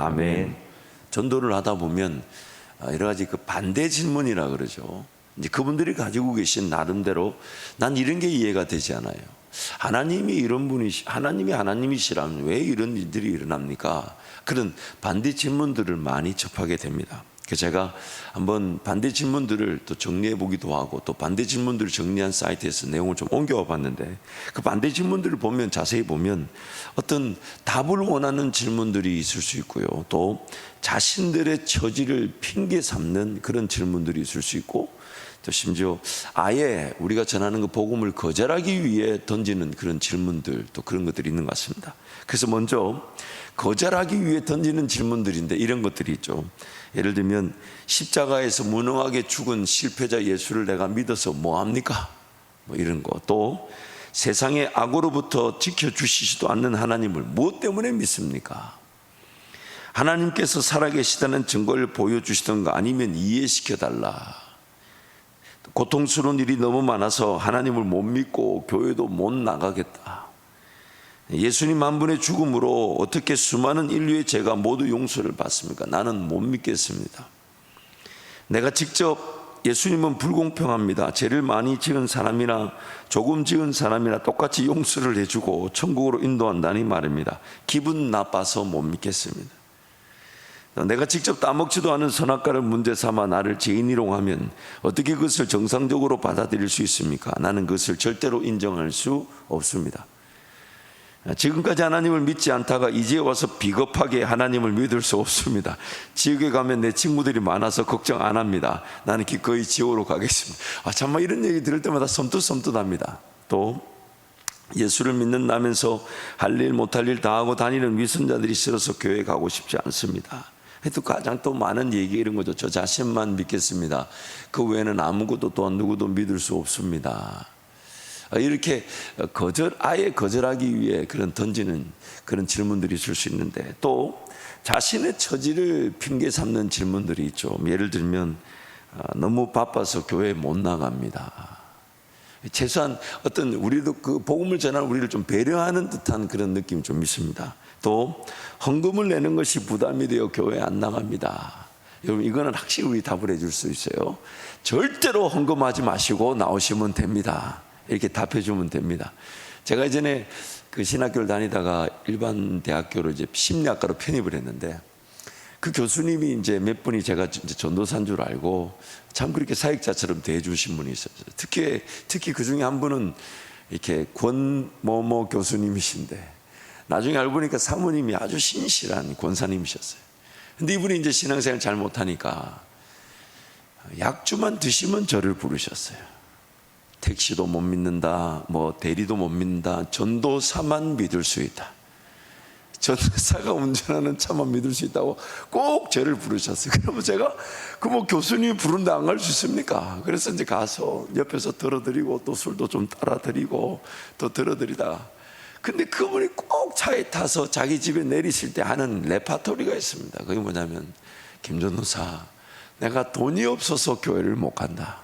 아멘. 전도를 하다 보면 여러 가지 그 반대 질문이라 그러죠. 이제 그분들이 가지고 계신 나름대로 난 이런 게 이해가 되지 않아요. 하나님이 이런 하나님이 하나님이시라면 왜 이런 일들이 일어납니까? 그런 반대 질문들을 많이 접하게 됩니다. 그래서 제가 한번 반대 질문들을 또 정리해 보기도 하고 또 반대 질문들을 정리한 사이트에서 내용을 좀 옮겨와 봤는데 그 반대 질문들을 보면 자세히 보면 어떤 답을 원하는 질문들이 있을 수 있고요. 또 자신들의 처지를 핑계 삼는 그런 질문들이 있을 수 있고 또 심지어 아예 우리가 전하는 그 복음을 거절하기 위해 던지는 그런 질문들 또 그런 것들이 있는 것 같습니다. 그래서 먼저 거절하기 위해 던지는 질문들인데 이런 것들이 있죠. 예를 들면 십자가에서 무능하게 죽은 실패자 예수를 내가 믿어서 뭐합니까? 뭐 이런 거. 또 세상의 악으로부터 지켜주시지도 않는 하나님을 무엇 때문에 믿습니까? 하나님께서 살아계시다는 증거를 보여주시던가 아니면 이해시켜달라. 고통스러운 일이 너무 많아서 하나님을 못 믿고 교회도 못 나가겠다. 예수님 한 분의 죽음으로 어떻게 수많은 인류의 죄가 모두 용서를 받습니까? 나는 못 믿겠습니다. 내가 직접 예수님은 불공평합니다. 죄를 많이 지은 사람이나 조금 지은 사람이나 똑같이 용서를 해주고 천국으로 인도한다니 말입니다. 기분 나빠서 못 믿겠습니다. 내가 직접 따먹지도 않은 선악과를 문제 삼아 나를 죄인이라고 하면 어떻게 그것을 정상적으로 받아들일 수 있습니까? 나는 그것을 절대로 인정할 수 없습니다. 지금까지 하나님을 믿지 않다가 이제 와서 비겁하게 하나님을 믿을 수 없습니다. 지옥에 가면 내 친구들이 많아서 걱정 안 합니다. 나는 기꺼이 지옥으로 가겠습니다. 정말 이런 얘기 들을 때마다 섬뜩섬뜩합니다. 또 예수를 믿는다면서 할 일 못할 일 다 하고 다니는 위선자들이 싫어서 교회 가고 싶지 않습니다. 또 가장 또 많은 얘기 이런 거죠. 저 자신만 믿겠습니다. 그 외에는 아무것도 또한 누구도 믿을 수 없습니다. 이렇게 아예 거절하기 위해 그런 던지는 그런 질문들이 있을 수 있는데 또 자신의 처지를 핑계 삼는 질문들이 있죠. 예를 들면 너무 바빠서 교회 못 나갑니다. 최소한 어떤 우리도 그 복음을 전하는 우리를 좀 배려하는 듯한 그런 느낌이 좀 있습니다. 또 헌금을 내는 것이 부담이 되어 교회 안 나갑니다. 여러분 이거는 확실히 우리 답을 해줄 수 있어요. 절대로 헌금하지 마시고 나오시면 됩니다. 이렇게 답해 주면 됩니다. 제가 예전에 그 신학교를 다니다가 일반 대학교로 이제 심리학과로 편입을 했는데 그 교수님이 이제 몇 분이 제가 이제 전도사인 줄 알고 참 그렇게 사역자처럼 대해주신 분이 있었어요. 특히 그 중에 한 분은 이렇게 권모모 교수님이신데 나중에 알고 보니까 사모님이 아주 신실한 권사님이셨어요. 근데 이분이 이제 신앙생활 잘 못하니까 약주만 드시면 저를 부르셨어요. 택시도 못 믿는다, 뭐 대리도 못 믿는다, 전도사만 믿을 수 있다. 전도사가 운전하는 차만 믿을 수 있다고 꼭 저를 부르셨어요. 그러면 제가 그 뭐 교수님이 부른데 안 갈 수 있습니까? 그래서 이제 가서 옆에서 들어드리고 또 술도 좀 따라 드리고 또 들어드리다가 근데 그분이 꼭 차에 타서 자기 집에 내리실 때 하는 레파토리가 있습니다. 그게 뭐냐면 김 전도사, 내가 돈이 없어서 교회를 못 간다.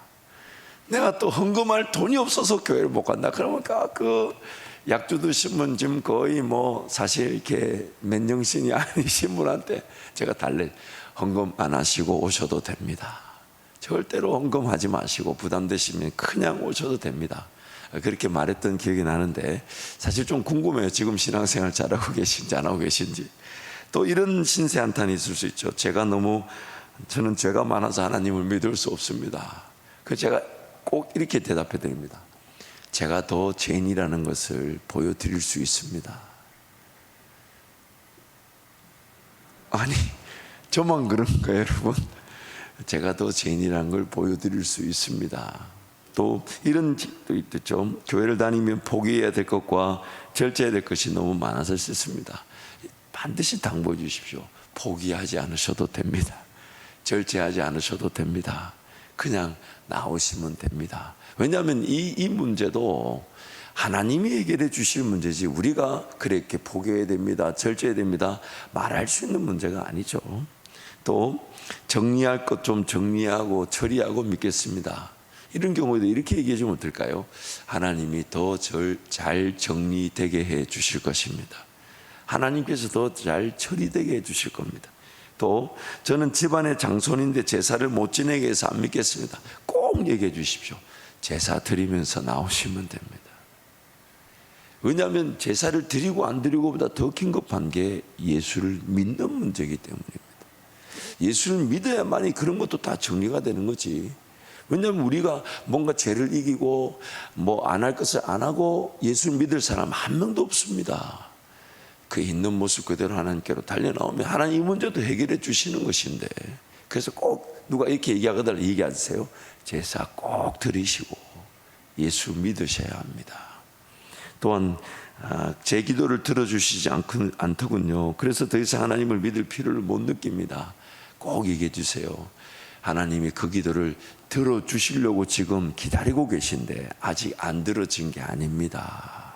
내가 또 헌금할 돈이 없어서 교회를 못 간다. 그러니까 그 약주 드시면 지금 거의 뭐 사실 이렇게 맨정신이 아니신 분한테 제가 달래 헌금 안 하시고 오셔도 됩니다. 절대로 헌금하지 마시고 부담되시면 그냥 오셔도 됩니다. 그렇게 말했던 기억이 나는데 사실 좀 궁금해요. 지금 신앙생활 잘하고 계신지 안 하고 계신지. 또 이런 신세 한탄이 있을 수 있죠. 저는 죄가 많아서 하나님을 믿을 수 없습니다. 그래서 제가 꼭 이렇게 대답해 드립니다. 제가 더 죄인이라는 것을 보여드릴 수 있습니다. 아니 저만 그런가요 여러분? 제가 더 죄인이라는 걸 보여드릴 수 있습니다. 또 이런 짓도 있죠. 교회를 다니면 포기해야 될 것과 절제해야 될 것이 너무 많아서 싫습니다. 반드시 당부해 주십시오. 포기하지 않으셔도 됩니다. 절제하지 않으셔도 됩니다. 그냥 나오시면 됩니다. 왜냐하면 이 문제도 하나님이 해결해 주실 문제지 우리가 그렇게 포기해야 됩니다, 절제해야 됩니다 말할 수 있는 문제가 아니죠. 또 정리할 것 좀 정리하고 처리하고 믿겠습니다. 이런 경우에도 이렇게 얘기해 주면 어떨까요? 하나님이 더 잘 정리되게 해 주실 것입니다. 하나님께서 더 잘 처리되게 해주실 겁니다. 또 저는 집안의 장손인데 제사를 못 지내게 해서 안 믿겠습니다. 꼭 얘기해 주십시오. 제사 드리면서 나오시면 됩니다. 왜냐하면 제사를 드리고 안 드리고보다 더 긴급한 게 예수를 믿는 문제이기 때문입니다. 예수를 믿어야만이 그런 것도 다 정리가 되는 거지. 왜냐하면 우리가 뭔가 죄를 이기고 뭐 안 할 것을 안 하고 예수를 믿을 사람 한 명도 없습니다. 그 있는 모습 그대로 하나님께로 달려나오면 하나님 이 문제도 해결해 주시는 것인데, 그래서 꼭 누가 이렇게 얘기하거든 얘기하세요. 제사 꼭 드리시고 예수 믿으셔야 합니다. 또한 제 기도를 들어주시지 않더군요. 그래서 더 이상 하나님을 믿을 필요를 못 느낍니다. 꼭 얘기해 주세요. 하나님이 그 기도를 들어주시려고 지금 기다리고 계신데 아직 안 들어진 게 아닙니다.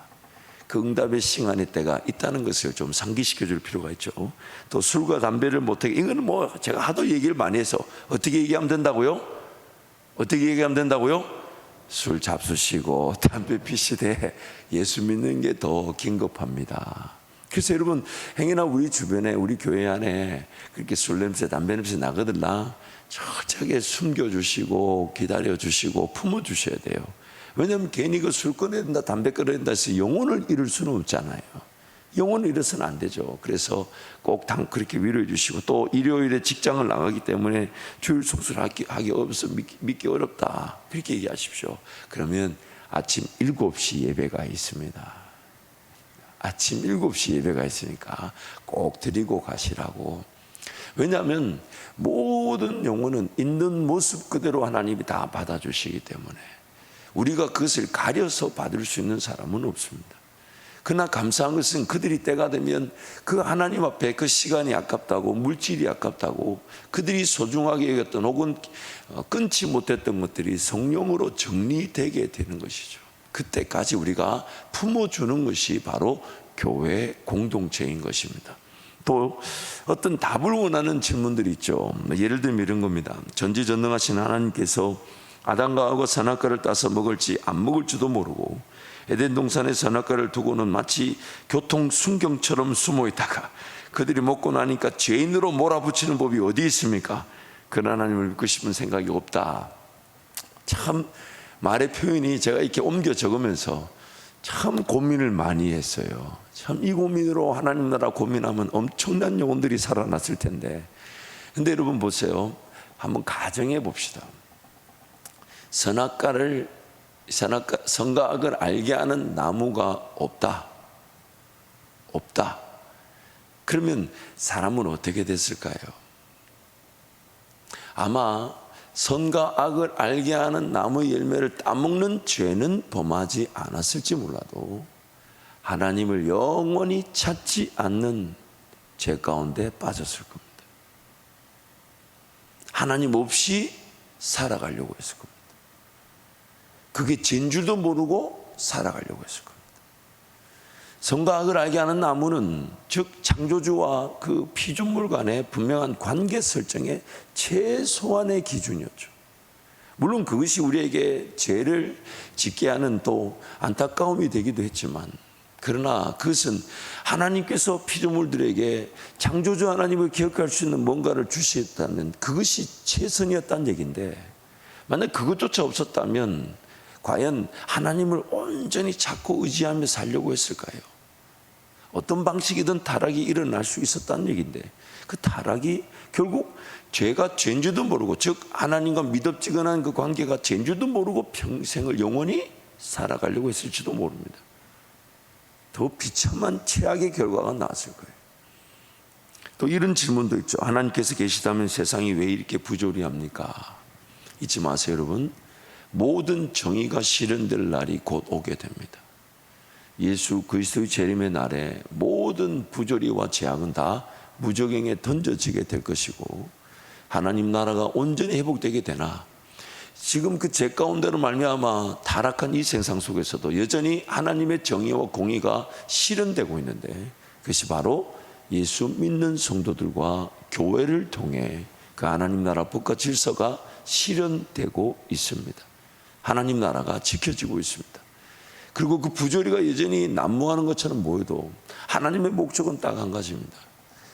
그 응답의 시간의 때가 있다는 것을 좀 상기시켜 줄 필요가 있죠. 또 술과 담배를 못하게, 이거는 뭐 제가 하도 얘기를 많이 해서 어떻게 얘기하면 된다고요? 어떻게 얘기하면 된다고요? 술 잡수시고 담배 피시되 예수 믿는 게 더 긴급합니다. 그래서 여러분, 행여나 우리 주변에 우리 교회 안에 그렇게 술 냄새 담배 냄새 나거든요. 철저하게 숨겨주시고 기다려주시고 품어주셔야 돼요. 왜냐하면 괜히 그 술 끊어야 된다 담배 끊어야 된다 해서 영혼을 잃을 수는 없잖아요. 영혼을 잃어서는 안 되죠. 그래서 꼭 그렇게 위로해 주시고, 또 일요일에 직장을 나가기 때문에 주일 성수를 하기 어려서 믿기 어렵다 그렇게 얘기하십시오. 그러면 아침 7시 예배가 있습니다. 아침 7시 예배가 있으니까 꼭 드리고 가시라고. 왜냐하면 모든 영혼은 있는 모습 그대로 하나님이 다 받아주시기 때문에 우리가 그것을 가려서 받을 수 있는 사람은 없습니다. 그러나 감사한 것은 그들이 때가 되면 그 하나님 앞에 그 시간이 아깝다고, 물질이 아깝다고, 그들이 소중하게 여겼던 혹은 끊지 못했던 것들이 성령으로 정리되게 되는 것이죠. 그때까지 우리가 품어주는 것이 바로 교회 공동체인 것입니다. 또 어떤 답을 원하는 질문들이 있죠. 예를 들면 이런 겁니다. 전지전능하신 하나님께서 아담과 하와 선악과를 따서 먹을지 안 먹을지도 모르고 에덴 동산의 선악과를 두고는 마치 교통 순경처럼 숨어 있다가 그들이 먹고 나니까 죄인으로 몰아붙이는 법이 어디 있습니까? 그런 하나님을 믿고 싶은 생각이 없다. 참 말의 표현이 제가 이렇게 옮겨 적으면서 참 고민을 많이 했어요. 참 이 고민으로 하나님 나라 고민하면 엄청난 영혼들이 살아났을 텐데. 근데 여러분 보세요. 한번 가정해 봅시다. 선과 악을 알게 하는 나무가 없다. 그러면 사람은 어떻게 됐을까요? 아마 선과 악을 알게 하는 나무의 열매를 따먹는 죄는 범하지 않았을지 몰라도 하나님을 영원히 찾지 않는 죄 가운데 빠졌을 겁니다. 하나님 없이 살아가려고 했을 겁니다. 그게 죄인 줄도 모르고 살아가려고 했을 겁니다. 선과 악을 알게 하는 나무는 즉 창조주와 그 피조물 간의 분명한 관계 설정의 최소한의 기준이었죠. 물론 그것이 우리에게 죄를 짓게 하는 또 안타까움이 되기도 했지만, 그러나 그것은 하나님께서 피조물들에게 창조주 하나님을 기억할 수 있는 뭔가를 주셨다는 그것이 최선이었다는 얘기인데, 만약 그것조차 없었다면 과연 하나님을 온전히 찾고 의지하며 살려고 했을까요? 어떤 방식이든 타락이 일어날 수 있었다는 얘기인데, 그 타락이 결국 죄가 죄인 줄도 모르고, 즉 하나님과 미덥지근한 그 관계가 죄인 줄도 모르고 평생을 영원히 살아가려고 했을지도 모릅니다. 더 비참한 최악의 결과가 나왔을 거예요. 또 이런 질문도 있죠. 하나님께서 계시다면 세상이 왜 이렇게 부조리합니까? 잊지 마세요, 여러분. 모든 정의가 실현될 날이 곧 오게 됩니다. 예수 그리스도의 재림의 날에 모든 부조리와 죄악은 다 무저갱에 던져지게 될 것이고, 하나님 나라가 온전히 회복되게 되나, 지금 그 죄 가운데로 말미암아 타락한 이 세상 속에서도 여전히 하나님의 정의와 공의가 실현되고 있는데, 그것이 바로 예수 믿는 성도들과 교회를 통해 그 하나님 나라 법과 질서가 실현되고 있습니다. 하나님 나라가 지켜지고 있습니다. 그리고 그 부조리가 여전히 난무하는 것처럼 보여도 하나님의 목적은 딱 한 가지입니다.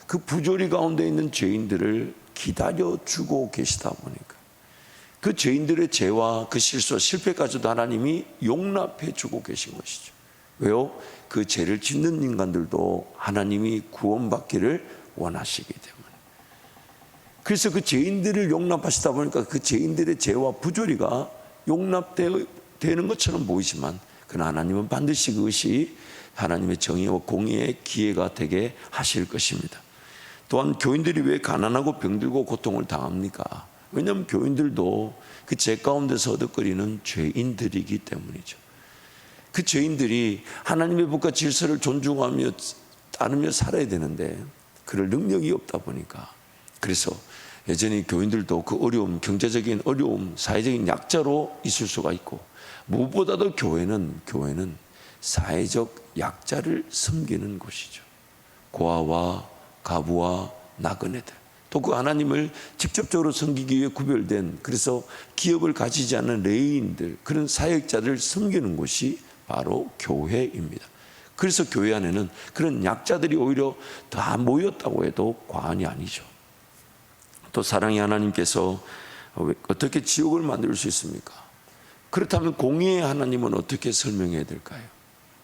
그 부조리 가운데 있는 죄인들을 기다려주고 계시다 보니까 그 죄인들의 죄와 그 실수와 실패까지도 하나님이 용납해 주고 계신 것이죠. 왜요? 그 죄를 짓는 인간들도 하나님이 구원받기를 원하시기 때문에. 그래서 그 죄인들을 용납하시다 보니까 그 죄인들의 죄와 부조리가 용납되는 것처럼 보이지만 그러나 하나님은 반드시 그것이 하나님의 정의와 공의의 기회가 되게 하실 것입니다. 또한 교인들이 왜 가난하고 병들고 고통을 당합니까? 왜냐하면 교인들도 그 죄 가운데서 얻어거리는 죄인들이기 때문이죠. 그 죄인들이 하나님의 법과 질서를 존중하며 따르며 살아야 되는데 그럴 능력이 없다 보니까, 그래서 여전히 교인들도 그 어려움, 경제적인 어려움, 사회적인 약자로 있을 수가 있고, 무엇보다도 교회는 사회적 약자를 섬기는 곳이죠. 고아와 가부와 나그네들, 또 그 하나님을 직접적으로 섬기기 위해 구별된, 그래서 기업을 가지지 않는 레위인들, 그런 사역자를 섬기는 곳이 바로 교회입니다. 그래서 교회 안에는 그런 약자들이 오히려 다 모였다고 해도 과언이 아니죠. 또 사랑의 하나님께서 어떻게 지옥을 만들 수 있습니까? 그렇다면 공의의 하나님은 어떻게 설명해야 될까요?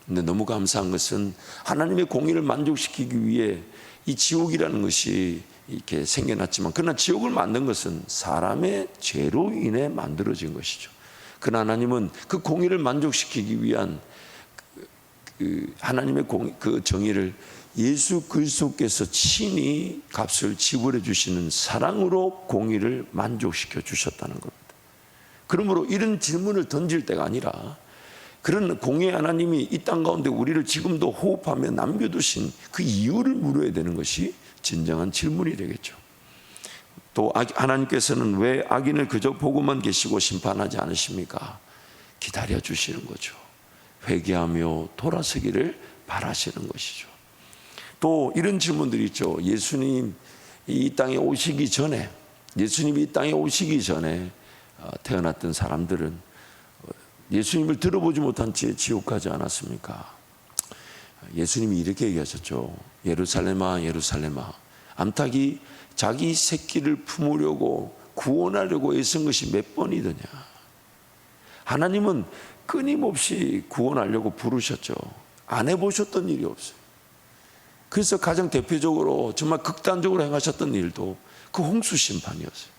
근데 너무 감사한 것은 하나님의 공의를 만족시키기 위해 이 지옥이라는 것이 이렇게 생겨났지만, 그러나 지옥을 만든 것은 사람의 죄로 인해 만들어진 것이죠. 그러나 하나님은 그 공의를 만족시키기 위한 그 하나님의 그 정의를 예수 그리스도께서 친히 값을 지불해 주시는 사랑으로 공의를 만족시켜 주셨다는 겁니다. 그러므로 이런 질문을 던질 때가 아니라, 그런 공의의 하나님이 이 땅 가운데 우리를 지금도 호흡하며 남겨두신 그 이유를 물어야 되는 것이 진정한 질문이 되겠죠. 또 하나님께서는 왜 악인을 그저 보고만 계시고 심판하지 않으십니까? 기다려 주시는 거죠. 회개하며 돌아서기를 바라시는 것이죠. 또 이런 질문들이 있죠. 예수님이 이 땅에 오시기 전에 태어났던 사람들은 예수님을 들어보지 못한 채 지옥 가지 않았습니까? 예수님이 이렇게 얘기하셨죠. 예루살렘아 예루살렘아, 암탉이 자기 새끼를 품으려고 구원하려고 애쓴 것이 몇 번이더냐. 하나님은 끊임없이 구원하려고 부르셨죠. 안 해보셨던 일이 없어요. 그래서 가장 대표적으로 정말 극단적으로 행하셨던 일도 그 홍수 심판이었어요.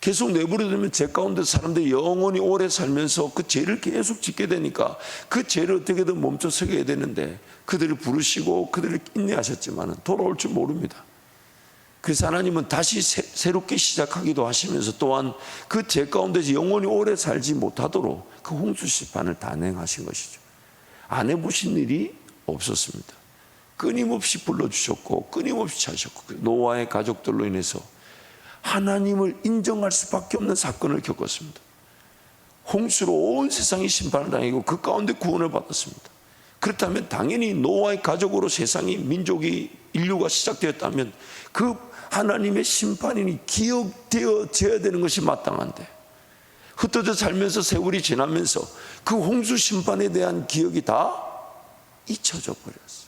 계속 내버려두면 죄 가운데 사람들이 영원히 오래 살면서 그 죄를 계속 짓게 되니까 그 죄를 어떻게든 멈춰서게 해야 되는데, 그들을 부르시고 그들을 인내하셨지만 돌아올 줄 모릅니다. 그래서 하나님은 다시 새롭게 시작하기도 하시면서 또한 그 죄 가운데서 영원히 오래 살지 못하도록 그 홍수 심판을 단행하신 것이죠. 안 해보신 일이 없었습니다. 끊임없이 불러주셨고 끊임없이 차셨고, 노아의 가족들로 인해서 하나님을 인정할 수밖에 없는 사건을 겪었습니다. 홍수로 온 세상이 심판을 당하고 그 가운데 구원을 받았습니다. 그렇다면 당연히 노아의 가족으로 세상이, 민족이, 인류가 시작되었다면 그 하나님의 심판이 기억되어져야 되는 것이 마땅한데, 흩어져 살면서 세월이 지나면서 그 홍수 심판에 대한 기억이 다 잊혀져 버렸어요.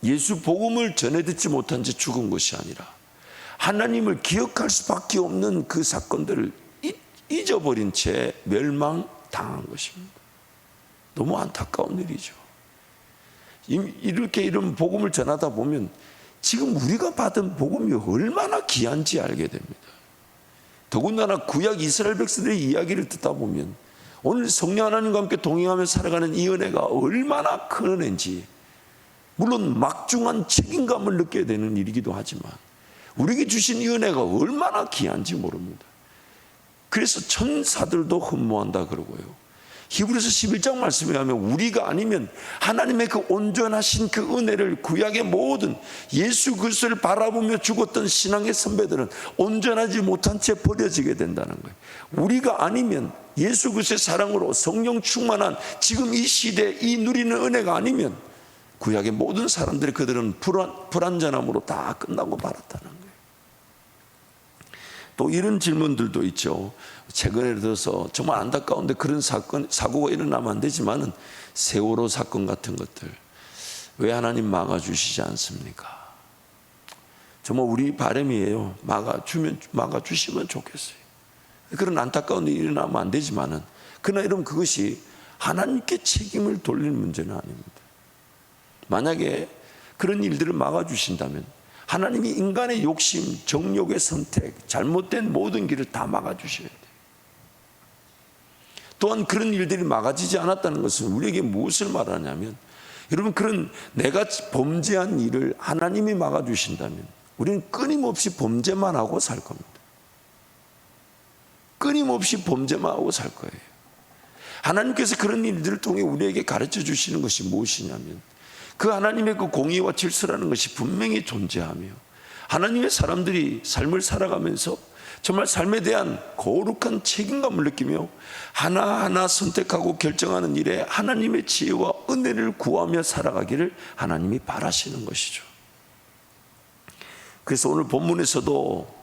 예수 복음을 전해 듣지 못한 채 죽은 것이 아니라 하나님을 기억할 수밖에 없는 그 사건들을 잊어버린 채 멸망당한 것입니다. 너무 안타까운 일이죠. 이렇게 이런 복음을 전하다 보면 지금 우리가 받은 복음이 얼마나 귀한지 알게 됩니다. 더군다나 구약 이스라엘 백성들의 이야기를 듣다 보면 오늘 성령 하나님과 함께 동행하며 살아가는 이 은혜가 얼마나 큰 은혜인지, 물론 막중한 책임감을 느껴야 되는 일이기도 하지만 우리에게 주신 이 은혜가 얼마나 귀한지 모릅니다. 그래서 천사들도 흠모한다 그러고요. 히브리서 11장 말씀에 하면 우리가 아니면 하나님의 그 온전하신 그 은혜를, 구약의 모든 예수 그리스도를 바라보며 죽었던 신앙의 선배들은 온전하지 못한 채 버려지게 된다는 거예요. 우리가 아니면, 예수 그리스도의 사랑으로 성령 충만한 지금 이 시대 이 누리는 은혜가 아니면 구약의 모든 사람들이 그들은 불완전함으로 다 끝나고 말았다는 거예요. 또 이런 질문들도 있죠. 최근에 들어서 정말 안타까운데 그런 사고가 일어나면 안 되지만은 세월호 사건 같은 것들 왜 하나님 막아주시지 않습니까? 정말 우리 바람이에요. 막아주시면 좋겠어요. 그런 안타까운 일이 일어나면 안 되지만은 그러나 여러분 그것이 하나님께 책임을 돌릴 문제는 아닙니다. 만약에 그런 일들을 막아주신다면 하나님이 인간의 욕심, 정욕의 선택, 잘못된 모든 길을 다 막아주셔야 돼요. 또한 그런 일들이 막아지지 않았다는 것은 우리에게 무엇을 말하냐면 여러분 그런 내가 범죄한 일을 하나님이 막아주신다면 우리는 끊임없이 범죄만 하고 살 겁니다. 끊임없이 범죄만 하고 살 거예요. 하나님께서 그런 일들을 통해 우리에게 가르쳐 주시는 것이 무엇이냐면 그 하나님의 그 공의와 질서라는 것이 분명히 존재하며 하나님의 사람들이 삶을 살아가면서 정말 삶에 대한 거룩한 책임감을 느끼며 하나하나 선택하고 결정하는 일에 하나님의 지혜와 은혜를 구하며 살아가기를 하나님이 바라시는 것이죠. 그래서 오늘 본문에서도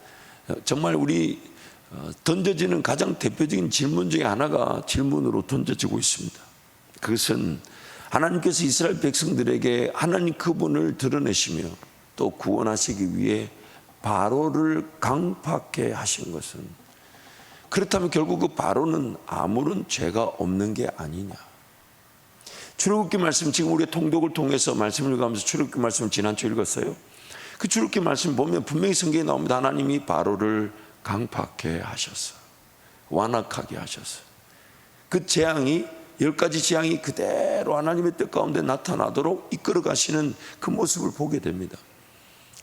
정말 우리 던져지는 가장 대표적인 질문 중에 하나가 질문으로 던져지고 있습니다. 그것은 하나님께서 이스라엘 백성들에게 하나님 그분을 드러내시며 또 구원하시기 위해 바로를 강팍해 하신 것은 그렇다면 결국 그 바로는 아무런 죄가 없는 게 아니냐. 출애굽기 말씀 지금 우리가 통독을 통해서 말씀을 읽으면서 출애굽기 말씀 지난주에 읽었어요. 그 출애굽기 말씀 보면 분명히 성경에 나옵니다. 하나님이 바로를 강팍해 하셨어. 완악하게 하셨어. 그 재앙이 10가지 재앙이 그대로 하나님의 뜻 가운데 나타나도록 이끌어 가시는 그 모습을 보게 됩니다.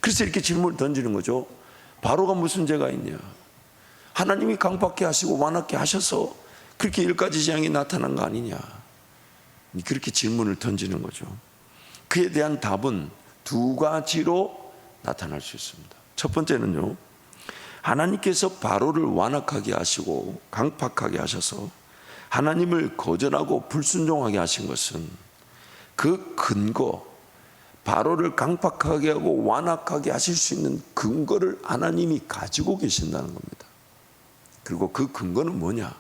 그래서 이렇게 질문을 던지는 거죠. 바로가 무슨 죄가 있냐? 하나님이 강팍해 하시고 완악해 하셔서 그렇게 10가지 재앙이 나타난 거 아니냐? 그렇게 질문을 던지는 거죠. 그에 대한 답은 두 가지로 나타날 수 있습니다. 첫 번째는요, 하나님께서 바로를 완악하게 하시고 강팍하게 하셔서 하나님을 거절하고 불순종하게 하신 것은 그 근거, 바로를 강팍하게 하고 완악하게 하실 수 있는 근거를 하나님이 가지고 계신다는 겁니다. 그리고 그 근거는 뭐냐?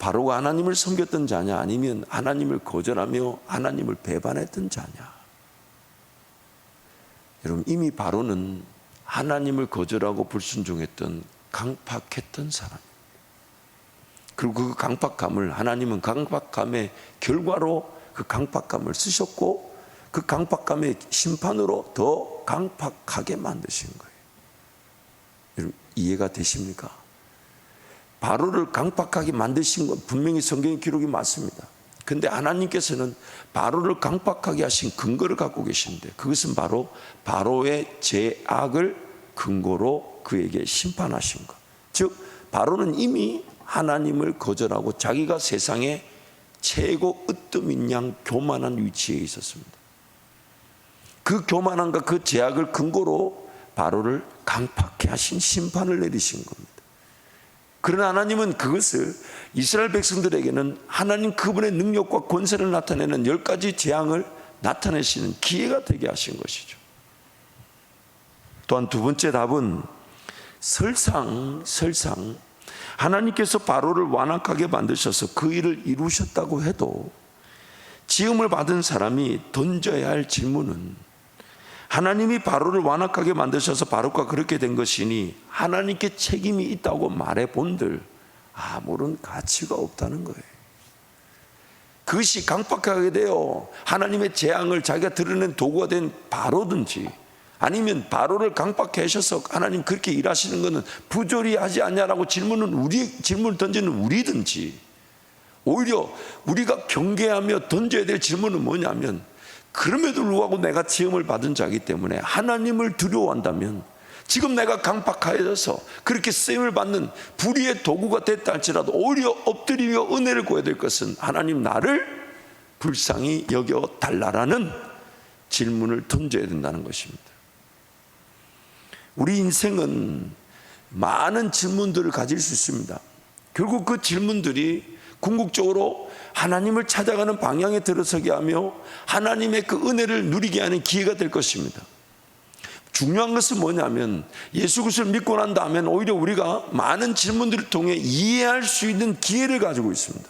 바로가 하나님을 섬겼던 자냐 아니면 하나님을 거절하며 하나님을 배반했던 자냐? 여러분 이미 바로는 하나님을 거절하고 불순종했던 강팍했던 사람. 그리고 그 강팍함을 하나님은 강팍함의 결과로 그 강팍함을 쓰셨고 그 강팍함의 심판으로 더 강팍하게 만드신 거예요. 여러분 이해가 되십니까? 바로를 강팍하게 만드신 건 분명히 성경의 기록이 맞습니다. 그런데 하나님께서는 바로를 강팍하게 하신 근거를 갖고 계시는데 그것은 바로 바로의 죄악을 근거로 그에게 심판하신 것. 즉 바로는 이미 하나님을 거절하고 자기가 세상에 최고 으뜸인 양 교만한 위치에 있었습니다. 그 교만함과 그 죄악을 근거로 바로를 강팍해 하신 심판을 내리신 겁니다. 그러나 하나님은 그것을 이스라엘 백성들에게는 하나님 그분의 능력과 권세를 나타내는 10가지 재앙을 나타내시는 기회가 되게 하신 것이죠. 또한 두 번째 답은 설상 하나님께서 바로를 완악하게 만드셔서 그 일을 이루셨다고 해도 지음을 받은 사람이 던져야 할 질문은 하나님이 바로를 완악하게 만드셔서 바로가 그렇게 된 것이니 하나님께 책임이 있다고 말해 본들 아무런 가치가 없다는 거예요. 그것이 강팍하게 되어 하나님의 재앙을 자기가 드러낸 도구가 된 바로든지 아니면 바로를 강팍해 하셔서 하나님 그렇게 일하시는 것은 부조리 하지 않냐라고 질문을 던지는 우리든지 오히려 우리가 경계하며 던져야 될 질문은 뭐냐면 그럼에도 불구하고 내가 지음을 받은 자이기 때문에 하나님을 두려워한다면 지금 내가 강팍하여져서 그렇게 쓰임을 받는 불의의 도구가 됐다 할지라도 오히려 엎드리며 은혜를 구해야 될 것은 하나님 나를 불쌍히 여겨달라라는 질문을 던져야 된다는 것입니다. 우리 인생은 많은 질문들을 가질 수 있습니다. 결국 그 질문들이 궁극적으로 하나님을 찾아가는 방향에 들어서게 하며 하나님의 그 은혜를 누리게 하는 기회가 될 것입니다. 중요한 것은 뭐냐면 예수 그리스도를 믿고 난 다음에 오히려 우리가 많은 질문들을 통해 이해할 수 있는 기회를 가지고 있습니다.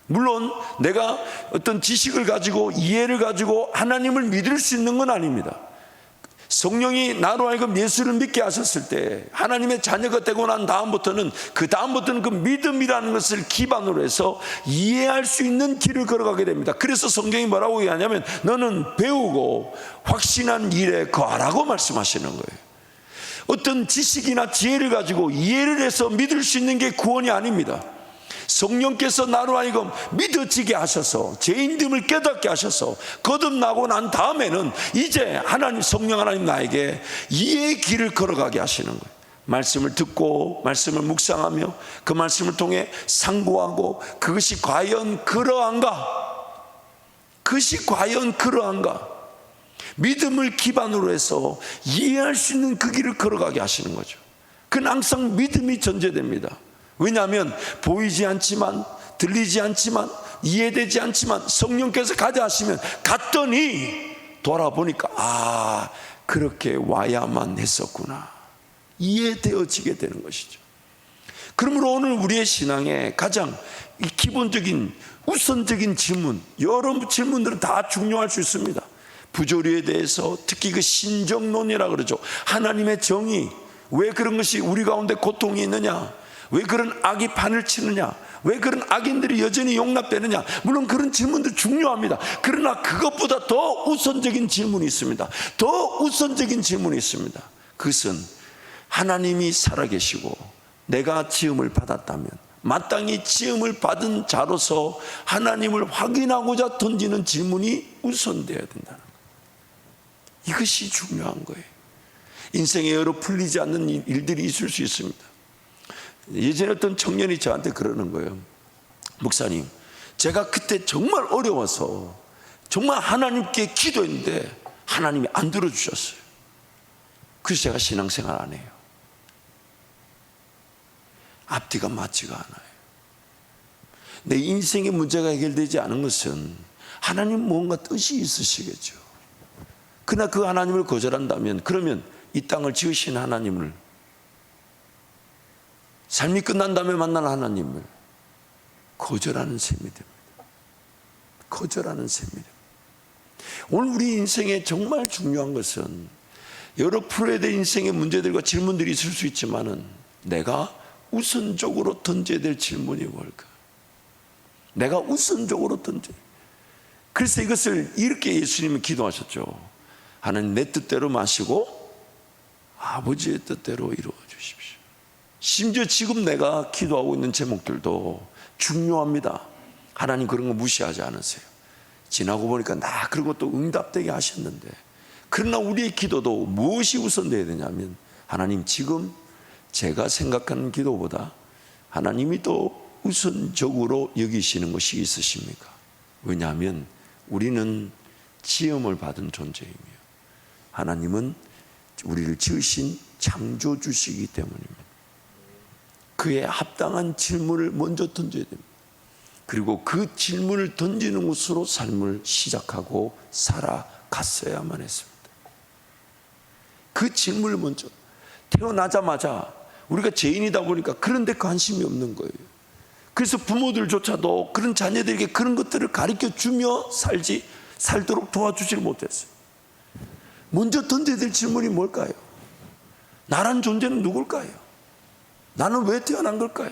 물론 내가 어떤 지식을 가지고 이해를 가지고 하나님을 믿을 수 있는 건 아닙니다. 성령이 나로 하여금 예수를 믿게 하셨을 때 하나님의 자녀가 되고 난 다음부터는 그 믿음이라는 것을 기반으로 해서 이해할 수 있는 길을 걸어가게 됩니다. 그래서 성경이 뭐라고 얘기하냐면 너는 배우고 확신한 일에 거하라고 말씀하시는 거예요. 어떤 지식이나 지혜를 가지고 이해를 해서 믿을 수 있는 게 구원이 아닙니다. 성령께서 나로 하여금 믿어지게 하셔서 죄인됨을 깨닫게 하셔서 거듭나고 난 다음에는 이제 성령 하나님 나에게 이해의 길을 걸어가게 하시는 거예요. 말씀을 듣고 말씀을 묵상하며 그 말씀을 통해 상고하고 그것이 과연 그러한가? 믿음을 기반으로 해서 이해할 수 있는 그 길을 걸어가게 하시는 거죠. 그건 항상 믿음이 전제됩니다. 왜냐하면 보이지 않지만 들리지 않지만 이해되지 않지만 성령께서 가자 하시면 갔더니 돌아보니까 그렇게 와야만 했었구나 이해되어지게 되는 것이죠. 그러므로 오늘 우리의 신앙에 가장 기본적인 우선적인 질문, 여러 질문들은 다 중요할 수 있습니다. 부조리에 대해서 특히 그 신정론이라고 그러죠. 하나님의 정의, 왜 그런 것이 우리 가운데 고통이 있느냐, 왜 그런 악이 판을 치느냐, 왜 그런 악인들이 여전히 용납되느냐. 물론 그런 질문도 중요합니다. 그러나 그것보다 더 우선적인 질문이 있습니다. 그것은 하나님이 살아계시고 내가 지음을 받았다면 마땅히 지음을 받은 자로서 하나님을 확인하고자 던지는 질문이 우선되어야 된다는 거예요. 이것이 중요한 거예요. 인생에 여러 풀리지 않는 일들이 있을 수 있습니다. 예전에 어떤 청년이 저한테 그러는 거예요. 목사님, 제가 그때 정말 어려워서 정말 하나님께 기도했는데 하나님이 안 들어주셨어요. 그래서 제가 신앙생활 안 해요. 앞뒤가 맞지가 않아요. 내 인생의 문제가 해결되지 않은 것은 하나님 뭔가 뜻이 있으시겠죠. 그러나 그 하나님을 거절한다면 그러면 이 땅을 지으신 하나님을, 삶이 끝난 다음에 만난 하나님을 거절하는 셈이 됩니다. 오늘 우리 인생에 정말 중요한 것은 여러 풀어야 될 인생의 문제들과 질문들이 있을 수 있지만은 내가 우선적으로 던져야 될 질문이 뭘까? 그래서 이것을 이렇게 예수님은 기도하셨죠. 하나님, 내 뜻대로 마시고 아버지의 뜻대로 이루어 주십시오. 심지어 지금 내가 기도하고 있는 제목들도 중요합니다. 하나님 그런 거 무시하지 않으세요. 지나고 보니까 그런 것도 응답되게 하셨는데, 그러나 우리의 기도도 무엇이 우선되어야 되냐면 하나님, 지금 제가 생각하는 기도보다 하나님이 더 우선적으로 여기시는 것이 있으십니까? 왜냐하면 우리는 지음을 받은 존재이며 하나님은 우리를 지으신 창조주시기 때문입니다. 그에 합당한 질문을 먼저 던져야 됩니다. 그리고 그 질문을 던지는 것으로 삶을 시작하고 살아갔어야만 했습니다. 그 질문을 먼저, 태어나자마자 우리가 죄인이다 보니까 그런 데 관심이 없는 거예요. 그래서 부모들조차도 그런 자녀들에게 그런 것들을 가르쳐 주며 살도록 도와주지를 못했어요. 먼저 던져야 될 질문이 뭘까요? 나란 존재는 누굴까요? 나는 왜 태어난 걸까요?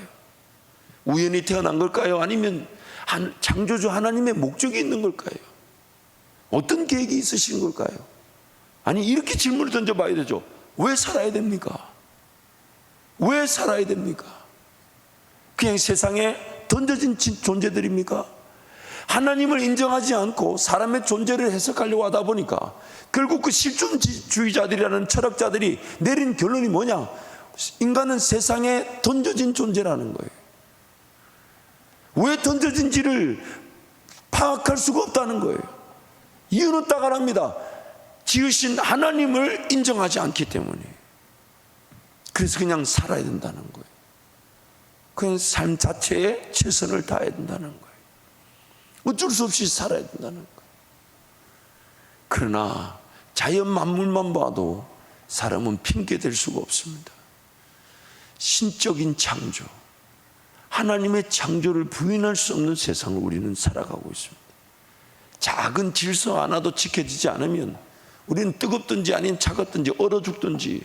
우연히 태어난 걸까요? 아니면 창조주 하나님의 목적이 있는 걸까요? 어떤 계획이 있으신 걸까요? 아니, 이렇게 질문을 던져봐야 되죠. 왜 살아야 됩니까? 그냥 세상에 던져진 존재들입니까? 하나님을 인정하지 않고 사람의 존재를 해석하려고 하다 보니까 결국 그 실존주의자들이라는 철학자들이 내린 결론이 뭐냐? 인간은 세상에 던져진 존재라는 거예요. 왜 던져진지를 파악할 수가 없다는 거예요. 이유는 딱 하나입니다. 지으신 하나님을 인정하지 않기 때문에. 그래서 그냥 살아야 된다는 거예요. 그냥 삶 자체에 최선을 다해야 된다는 거예요. 어쩔 수 없이 살아야 된다는 거예요. 그러나 자연 만물만 봐도 사람은 핑계 댈 수가 없습니다. 신적인 창조, 하나님의 창조를 부인할 수 없는 세상을 우리는 살아가고 있습니다. 작은 질서 하나도 지켜지지 않으면 우리는 뜨겁든지 아니면 차갑든지 얼어 죽든지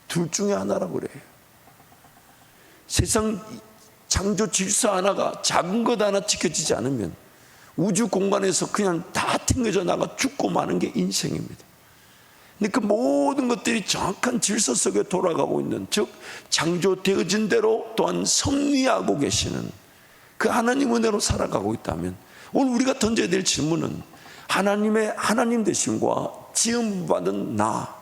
둘 중에 하나라고 그래요. 세상 창조 질서 하나가, 작은 것 하나 지켜지지 않으면 우주 공간에서 그냥 다 튕겨져 나가 죽고 마는 게 인생입니다. 근데 그 모든 것들이 정확한 질서 속에 돌아가고 있는, 즉 창조되어진 대로 또한 섭리하고 계시는 그 하나님 은혜로 살아가고 있다면, 오늘 우리가 던져야 될 질문은 하나님의 하나님 되심과 지음받은 나,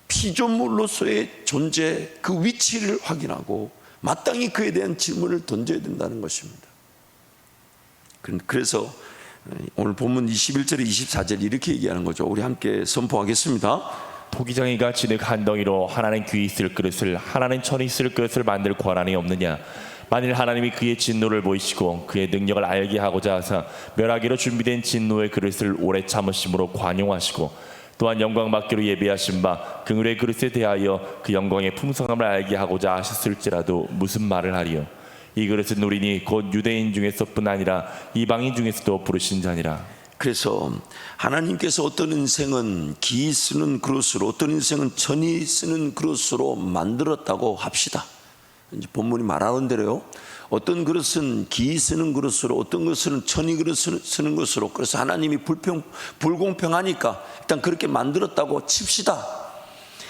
피조물로서의 존재, 그 위치를 확인하고 마땅히 그에 대한 질문을 던져야 된다는 것입니다. 그래서 오늘 본문 21절에 24절 이렇게 얘기하는 거죠. 우리 함께 선포하겠습니다. 토기장이가 진흙 한 덩이로 하나는 귀 있을 그릇을, 하나는 천이 있을 그릇을 만들 권한이 없느냐? 만일 하나님이 그의 진노를 보이시고 그의 능력을 알게 하고자 하사 멸하기로 준비된 진노의 그릇을 오래 참으심으로 관용하시고, 또한 영광 받기로 예비하신 바 긍휼의 그릇에 대하여 그 영광의 풍성함을 알게 하고자 하셨을지라도 무슨 말을 하리요? 이 그릇은 누리니 곧 유대인 중에서뿐 아니라 이방인 중에서도 부르신 자니라. 그래서 하나님께서 어떤 인생은 기 쓰는 그릇으로, 어떤 인생은 천이 쓰는 그릇으로 만들었다고 합시다. 이제 본문이 말하는 대로요, 어떤 그릇은 기 쓰는 그릇으로, 어떤 것은 천이 그릇 쓰는 것으로, 그래서 하나님이 불공평하니까 일단 그렇게 만들었다고 칩시다.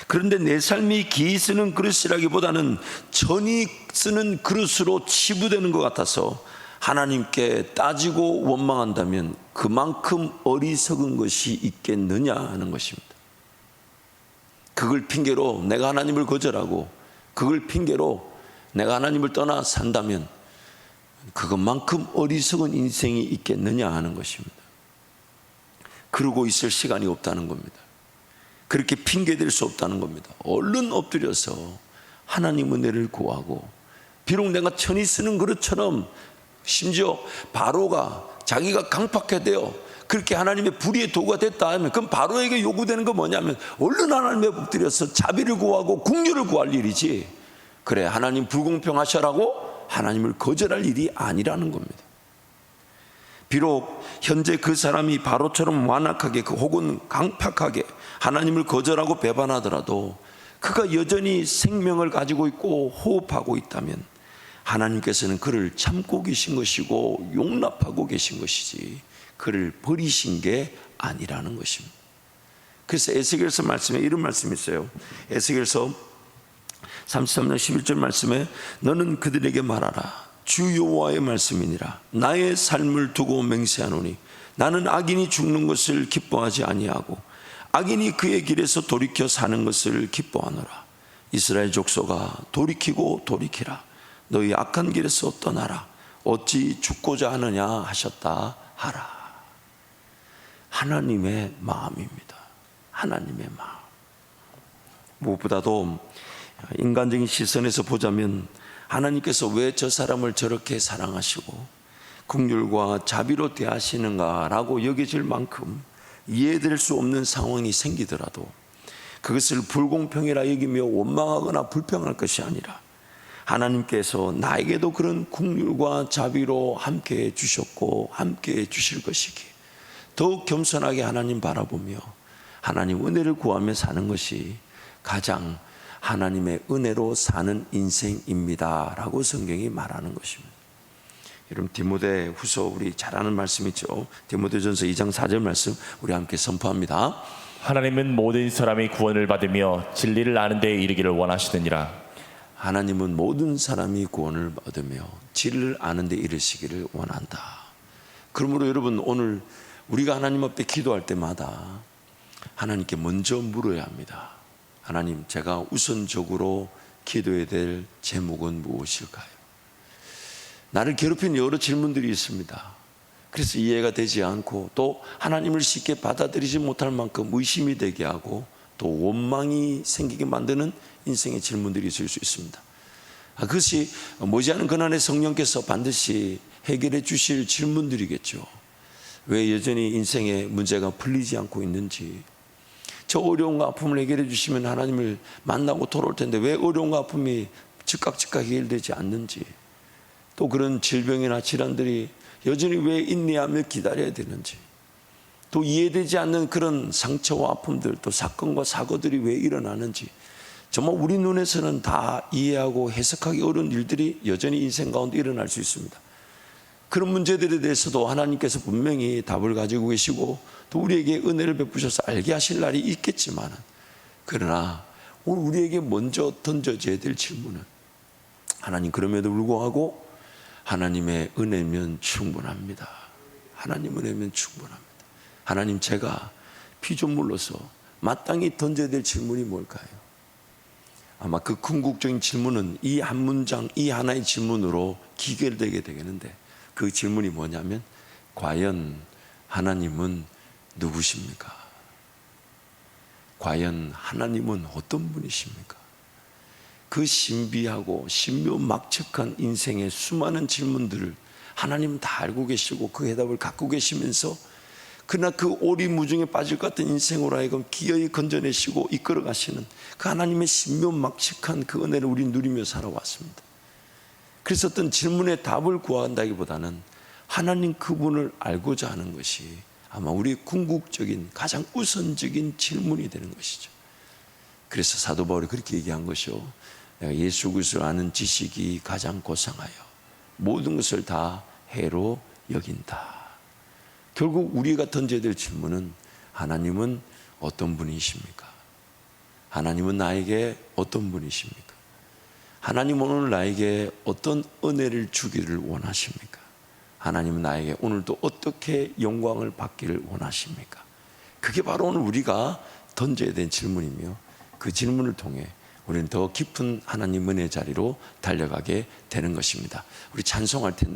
그런데 내 삶이 기 쓰는 그릇이라기보다는 천이 쓰는 그릇으로 치부되는 것 같아서 하나님께 따지고 원망한다면 그만큼 어리석은 것이 있겠느냐 하는 것입니다. 그걸 핑계로 내가 하나님을 거절하고, 그걸 핑계로 내가 하나님을 떠나 산다면 그것만큼 어리석은 인생이 있겠느냐 하는 것입니다. 그러고 있을 시간이 없다는 겁니다. 그렇게 핑계댈 수 없다는 겁니다. 얼른 엎드려서 하나님 은혜를 구하고, 비록 내가 천이 쓰는 그릇처럼, 심지어 바로가 자기가 강팍해되어 그렇게 하나님의 불의의 도구가 됐다 하면, 그럼 바로에게 요구되는 건 뭐냐면 얼른 하나님의 엎드려서 자비를 구하고 긍휼을 구할 일이지, 그래 하나님 불공평하셔라고 하나님을 거절할 일이 아니라는 겁니다. 비록 현재 그 사람이 바로처럼 완악하게 혹은 강팍하게 하나님을 거절하고 배반하더라도 그가 여전히 생명을 가지고 있고 호흡하고 있다면 하나님께서는 그를 참고 계신 것이고 용납하고 계신 것이지 그를 버리신 게 아니라는 것입니다. 그래서 에스겔서 말씀에 이런 말씀이 있어요. 에스겔서 33장 11절 말씀에 너는 그들에게 말하라. 주 여호와의 말씀이니라. 나의 삶을 두고 맹세하노니 나는 악인이 죽는 것을 기뻐하지 아니하고 악인이 그의 길에서 돌이켜 사는 것을 기뻐하노라. 이스라엘 족속아 돌이키고 돌이키라. 너희 악한 길에서 떠나라. 어찌 죽고자 하느냐 하셨다 하라. 하나님의 마음입니다. 하나님의 마음. 무엇보다도 인간적인 시선에서 보자면 하나님께서 왜 저 사람을 저렇게 사랑하시고 긍휼과 자비로 대하시는가라고 여겨질 만큼 이해될 수 없는 상황이 생기더라도 그것을 불공평이라 여기며 원망하거나 불평할 것이 아니라 하나님께서 나에게도 그런 긍휼과 자비로 함께해 주셨고 함께해 주실 것이기에 더욱 겸손하게 하나님 바라보며 하나님 은혜를 구하며 사는 것이 가장 하나님의 은혜로 사는 인생입니다 라고 성경이 말하는 것입니다. 여러분 디모데 후서 우리 잘 아는 말씀이죠. 디모데전서 2장 4절 말씀 우리 함께 선포합니다. 하나님은 모든 사람이 구원을 받으며 진리를 아는 데에 이르기를 원하시느니라. 하나님은 모든 사람이 구원을 얻으며 진리를 아는 데 이르시기를 원한다. 그러므로 여러분 오늘 우리가 하나님 앞에 기도할 때마다 하나님께 먼저 물어야 합니다. 하나님, 제가 우선적으로 기도해야 될 제목은 무엇일까요? 나를 괴롭히는 여러 질문들이 있습니다. 그래서 이해가 되지 않고 또 하나님을 쉽게 받아들이지 못할 만큼 의심이 되게 하고 또 원망이 생기게 만드는 인생의 질문들이 있을 수 있습니다. 그것이 머지않은 고난의 성령께서 반드시 해결해 주실 질문들이겠죠. 왜 여전히 인생의 문제가 풀리지 않고 있는지, 저 어려움과 아픔을 해결해 주시면 하나님을 만나고 돌아올 텐데 왜 어려움과 아픔이 즉각 해결되지 않는지, 또 그런 질병이나 질환들이 여전히 왜 인내하며 기다려야 되는지, 또 이해되지 않는 그런 상처와 아픔들, 또 사건과 사고들이 왜 일어나는지, 정말 우리 눈에서는 다 이해하고 해석하기 어려운 일들이 여전히 인생 가운데 일어날 수 있습니다. 그런 문제들에 대해서도 하나님께서 분명히 답을 가지고 계시고 또 우리에게 은혜를 베푸셔서 알게 하실 날이 있겠지만, 그러나 오늘 우리에게 먼저 던져져야 될 질문은, 하나님 그럼에도 불구하고 하나님의 은혜면 충분합니다. 하나님 은혜면 충분합니다. 하나님, 제가 피조물로서 마땅히 던져야 될 질문이 뭘까요? 아마 그 궁극적인 질문은 이 한 문장, 이 하나의 질문으로 기결되게 되겠는데, 그 질문이 뭐냐면, 과연 하나님은 누구십니까? 과연 하나님은 어떤 분이십니까? 그 신비하고 신묘막측한 인생의 수많은 질문들을 하나님은 다 알고 계시고 그 해답을 갖고 계시면서, 그러나 그 오리무중에 빠질 것 같은 인생으로 하여금 기어이 건져내시고 이끌어 가시는 그 하나님의 신묘막측한 그 은혜를 우리 누리며 살아왔습니다. 그래서 어떤 질문에 답을 구한다기보다는 하나님 그분을 알고자 하는 것이 아마 우리 궁극적인 가장 우선적인 질문이 되는 것이죠. 그래서 사도 바울이 그렇게 얘기한 것이요, 내가 예수 그리스도를 아는 지식이 가장 고상하여 모든 것을 다 해로 여긴다. 결국 우리가 던져야 될 질문은, 하나님은 어떤 분이십니까? 하나님은 나에게 어떤 분이십니까? 하나님은 오늘 나에게 어떤 은혜를 주기를 원하십니까? 하나님은 나에게 오늘도 어떻게 영광을 받기를 원하십니까? 그게 바로 오늘 우리가 던져야 될 질문이며, 그 질문을 통해 우리는 더 깊은 하나님 은혜 자리로 달려가게 되는 것입니다. 우리 찬송할 텐데